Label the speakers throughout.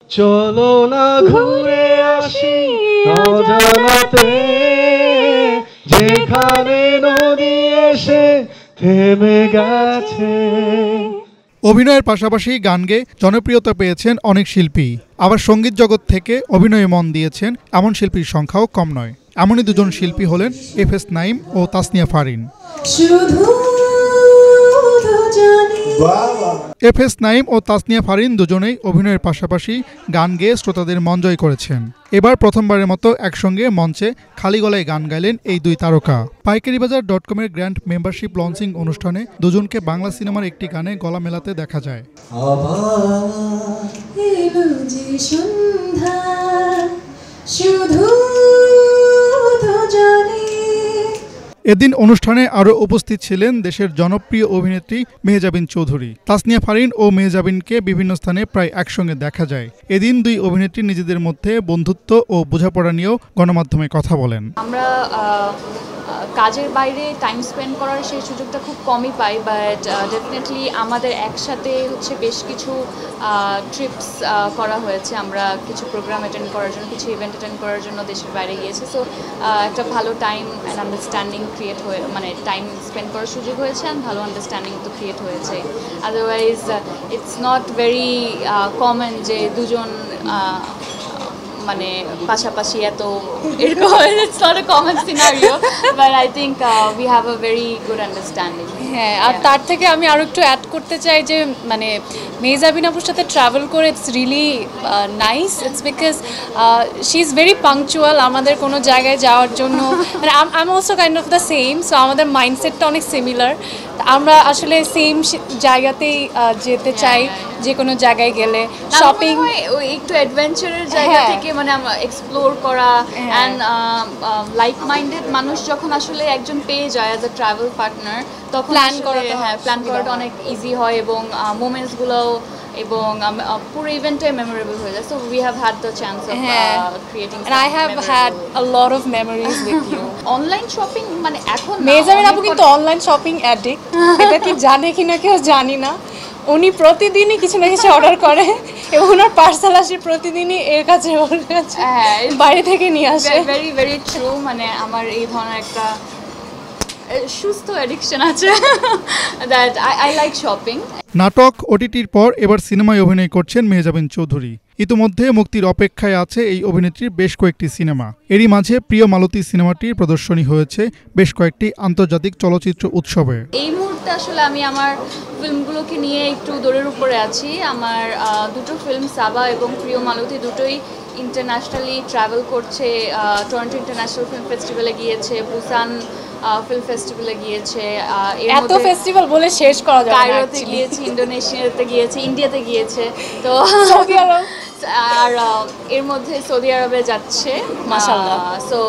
Speaker 1: চলো না ঘুরে আসি অজানাতে, যেখানে নদী এসে থেমে গেছে।
Speaker 2: অভিনয়ের পাশাপাশি গান গেয়ে জনপ্রিয়তা পেয়েছেন অনেক শিল্পী। আবার সঙ্গীত জগৎ থেকে অভিনয়ে মন দিয়েছেন এমন শিল্পীর সংখ্যাও কম নয়। এমনই দুজন শিল্পী হলেন এফএস নাঈম ও তাসনিয়া ফারিন। এফএস নাঈম ও তাসনিয়া ফারিন দুজনেই অভিনয়ের পাশাপাশি গান গেয়ে শ্রোতাদের মন জয় করেছেন। এবার প্রথমবারের মতো একসঙ্গে মঞ্চে খালি গলায় গান গাইলেন এই দুই তারকা। পাইকারিবাজার.com-এর গ্র্যান্ড মেম্বারশিপ লঞ্চিং অনুষ্ঠানে দুজনকে বাংলা সিনেমার একটি গানে গলা মেলাতে দেখা যায়। এদিন অনুষ্ঠানে আরও উপস্থিত ছিলেন দেশের জনপ্রিয় অভিনেত্রী মেহজাবিন চৌধুরী। তাসনিয়া ফারিন ও মেহজাবিনকে বিভিন্ন স্থানে প্রায় একসঙ্গে দেখা যায়। এদিন দুই অভিনেত্রী নিজেদের মধ্যে বন্ধুত্ব ও বোঝাপড়া নিয়েও গণমাধ্যমে কথা বলেন।
Speaker 3: আমরা কাজের বাইরে টাইম স্পেন্ড করার সেই সুযোগটা খুব কমই পাই, বাট ডেফিনেটলি আমাদের একসাথে হচ্ছে বেশ কিছু ট্রিপস করা হয়েছে। আমরা কিছু প্রোগ্রাম অ্যাটেন্ড করার জন্য, কিছু ইভেন্ট অ্যাটেন্ড করার জন্য দেশের বাইরে গিয়েছি। সো একটা ভালো টাইম অ্যান্ড আন্ডারস্ট্যান্ডিং ক্রিয়েট হয়ে, মানে টাইম স্পেন্ড করার সুযোগ হয়েছে অ্যান্ড ভালো আন্ডারস্ট্যান্ডিং তো ক্রিয়েট হয়েছে। Otherwise it's not very common যে দুজন মানে পাশাপাশি এত এরকম, it's not a common scenario, but I think we have a very good understanding.
Speaker 4: হ্যাঁ, আর তার থেকে আমি আরও একটু অ্যাড করতে চাই যে মানে মেহজাবিন আপুর সাথে ট্রাভেল করে it's really nice. It's because she is very punctual. আমাদের কোনো জায়গায় যাওয়ার জন্য মানে I am also kind of the same, so আমাদের মাইন্ডসেটটা অনেক সিমিলার। আমরা আসলে সেম জায়গাতেই যেতে চাই, যে কোনো জায়গায় গেলে শপিং
Speaker 3: একটু অ্যাডভেঞ্চারের জায়গা থেকে মানে এক্সপ্লোর করা অ্যান্ড লাইক মাইন্ডেড মানুষ যখন আসলে একজন পেয়ে যায় অ্যাজ আ ট্রাভেল পার্টনার, তখন প্ল্যান করাটা অনেক ইজি হয় এবং মোমেন্টসগুলোও এবং পুরো ইভেন্টে মেমোরেবল হয়ে যায়। So we have had the chance of creating
Speaker 4: and I have had a lot of memories with you.
Speaker 3: Online shopping মানে এখন
Speaker 4: মেহজাবিন আপু কিন্তু অনলাইন শপিং অ্যাডিক্ট। এটা কি জানে কিনা কেউ জানি না। উনি প্রতিদিনই কিছু না কিছু অর্ডার করে এবং ওনার পার্সেল আসে প্রতিদিনই এর কাছে, ওর কাছে বাইরে থেকে নিয়ে আসে।
Speaker 3: Very very true. মানে আমার এই ধরনের একটা সুস্থ অ্যাডিকশন আছে, দ্যাট আই লাইক শপিং।
Speaker 2: নাটক ওটিটির পর এবার সিনেমায় অভিনয় করছেন মেহজাবিন চৌধুরী। ইতিমধ্যে মুক্তির অপেক্ষায় আছে এই অভিনেত্রীর বেশ কয়েকটি সিনেমা। এরই মাঝে প্রিয় মালতী সিনেমাটির প্রদর্শনী হয়েছে বেশ কয়েকটি আন্তর্জাতিক চলচ্চিত্র উৎসবে।
Speaker 3: এই মুহূর্তে আসলে আমি আমার ফিল্মগুলোকে নিয়ে একটু দৌড়ের উপরে আছি। আমার দুটো ফিল্ম সাবা এবং প্রিয় মালতী দুটোই ইন্টারন্যাশনালি ট্রাভেল করছে। টরন্টো ইন্টারন্যাশনাল ফিল্ম ফেস্টিভ্যালে গিয়েছে, বুসান ফিল্ম ফেস্টিভ্যালে গিয়েছে,
Speaker 4: এত ফেস্টিভ্যাল বলে শেষ করা যাবে না।
Speaker 3: কায়রোতে গিয়েছে, ইন্দোনেশিয়াতে গিয়েছে, ইন্ডিয়াতে গিয়েছে, তো
Speaker 4: সৌদি আরব,
Speaker 3: আর এর মধ্যে সৌদি আরবে যাচ্ছে
Speaker 4: মাশাআল্লাহ।
Speaker 3: সো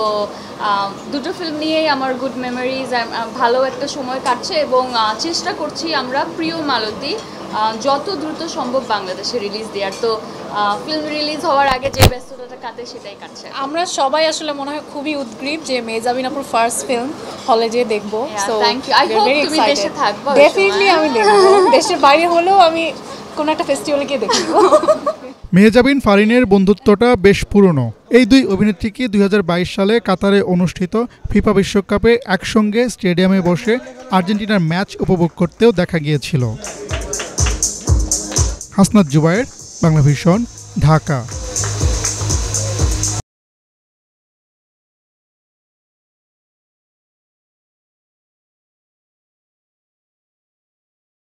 Speaker 3: দুটো ফিল্ম নিয়েই আমার গুড মেমোরিজ, ভালো একটা সময় কাটছে এবং চেষ্টা করছি আমরা প্রিয় মালতী যত দ্রুত সম্ভব বাংলাদেশে রিলিজ দেওয়ার। তো ফিল্ম রিলিজ হওয়ার আগে যে ব্যস্ততাটা কাটে সেটাই কাটছে।
Speaker 4: আমরা সবাই আসলে মনে হয় খুবই উদ্গ্রীব যে মেহজাবিন আপুর ফার্স্ট ফিল্ম হলে যেয়ে দেখবো।
Speaker 3: So thank you. I hope তুমি দেশে থাকবে।
Speaker 4: ডেফিনেটলি আমি দেখবো, দেশের বাইরে হলেও আমি কোনো একটা ফেস্টিভ্যালে গিয়ে দেখব।
Speaker 2: মেহজাবিন ফারিনের বন্ধুত্বটা বেশ পুরনো। এই দুই অভিনেত্রীকে 2022 সালে কাতারে অনুষ্ঠিত ফিফা বিশ্বকাপে একসঙ্গে স্টেডিয়ামে বসে আর্জেন্টিনার ম্যাচ উপভোগ করতেও দেখা গিয়েছিল। হাসনাত জুবায়ের, বাংলা ভিশন, ঢাকা।